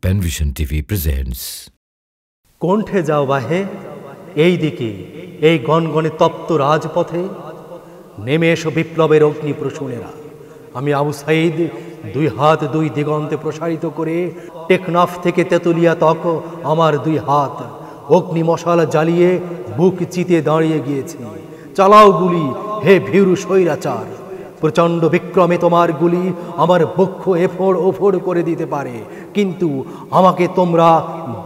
Panvision TV presents. কণ্ঠে যাও বাহে এই দিকে, এই গনগনে তপ্ত রাজপথে নেমে এসো বিপ্লবের অগ্নি প্রসূনেরা। আমি আবু সাঈদ দুই হাত দুই দিগন্তে প্রসারিত করে টেকনাফ থেকে তেতুলিয়া তক আমার দুই হাত অগ্নি মশালা জ্বালিয়ে বুক চিতে দাঁড়িয়ে গিয়েছি। চালাও গুলি হে ভীরু স্বৈরাচার, প্রচণ্ড বিক্রমে তোমার গুলি আমার বক্ষ এফোড় ওফোড় করে দিতে পারে, কিন্তু আমাকে তোমরা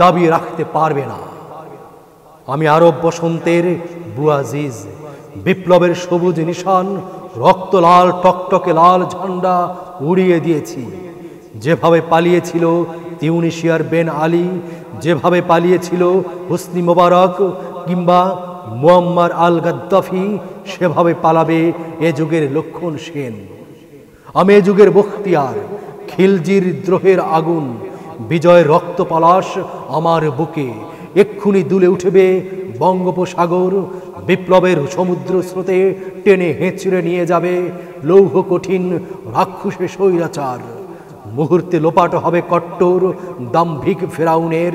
দাবিয়ে রাখতে পারবে না। আমি আরব বসন্তের বুয়াজিজ, বিপ্লবের সবুজ নিশান, রক্ত লাল টকটকে লাল ঝান্ডা উড়িয়ে দিয়েছি। যেভাবে পালিয়েছিল তিউনিশিয়ার বেন আলী, যেভাবে পালিয়েছিল হোসনি মোবারক কিংবা মুয়াম্মার আল গাদ্দাফি, সেভাবে পালাবে এ যুগের লক্ষণ সেন। আমি এ যুগের বখতিয়ার, খিলজির দ্রোহের আগুন, বিজয়ের রক্ত পলাশ আমার বুকে। এক্ষুনি দুলে উঠবে বঙ্গোপসাগর, বিপ্লবের সমুদ্র স্রোতে টেনে হেঁচড়ে নিয়ে যাবে লৌহ কঠিন রাক্ষসে স্বৈরাচার। মুহূর্তে লোপাট হবে কট্টর দাম্ভিক ফেরাউনের,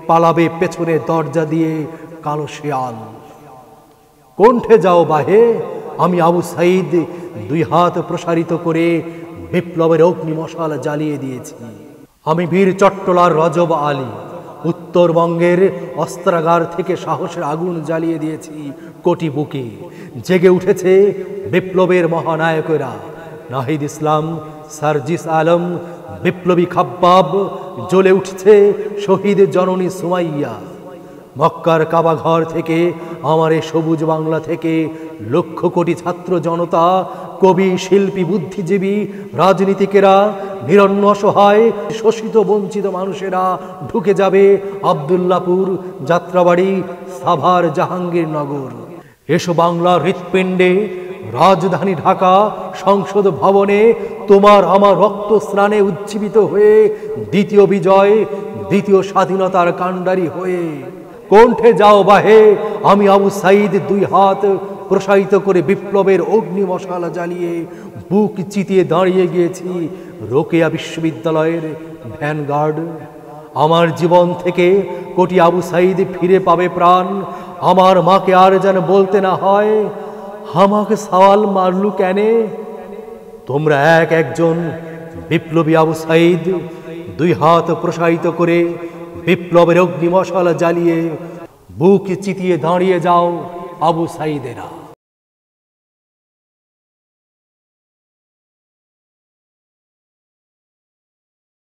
পালাবে পেছনে দরজা দিয়ে কালো শেয়াল। কণ্ঠে যাও বাহে আমি আবু সাঈদ দুই হাত প্রসারিত করে বিপ্লবের অগ্নি মশাল জ্বালিয়ে দিয়েছি। আমি বীর চট্টলার রজব আলী, উত্তরবঙ্গের অস্ত্রাগার থেকে সাহসের আগুন জ্বালিয়ে দিয়েছি কোটি বুকে। জেগে উঠেছে বিপ্লবের মহানায়কেরা, নাহিদ ইসলাম, সার্জিস আলম, বিপ্লবী খাব্বাব, জ্বলে উঠছে শহীদ জননী সুমাইয়া। মক্কার কাবাঘর থেকে আমার এই সবুজ বাংলা থেকে লক্ষ কোটি ছাত্র জনতা, কবি, শিল্পী, বুদ্ধিজীবী, রাজনীতিকেরা, নিরন্ন অসহায় শোষিত বঞ্চিত মানুষেরা ঢুকে যাবে আব্দুল্লাপুর, যাত্রাবাড়ি, সাভার, জাহাঙ্গীরনগর। এসো বাংলার হৃৎপিণ্ডে, রাজধানী ঢাকা, সংসদ ভবনে তোমার আমার রক্ত স্নানে উজ্জীবিত হয়ে দ্বিতীয় বিজয়, দ্বিতীয় স্বাধীনতার কাণ্ডারি হয়ে। কণ্ঠে যাও বাহে আমি আবু সাঈদ দুই হাত প্রসারিত করে বিপ্লবের অগ্নি মশালা জ্বালিয়ে বুক চিতিয়ে দাঁড়িয়ে গিয়েছি রোকেয়া বিশ্ববিদ্যালয়ের ভ্যানগার্ড। আমার জীবন থেকে কোটি আবু সাঈদ ফিরে পাবে প্রাণ। আমার মাকে আর যেন বলতে না হয় আমাকে সওয়াল মারলু কেনে। তোমরা এক একজন বিপ্লবী আবু সাঈদ দুই হাত প্রসারিত করে বিপ্লবের অগ্নি মশালা জ্বালিয়ে বুক চিতিয়ে দাঁড়িয়ে যাও আবু সাঈদেরা।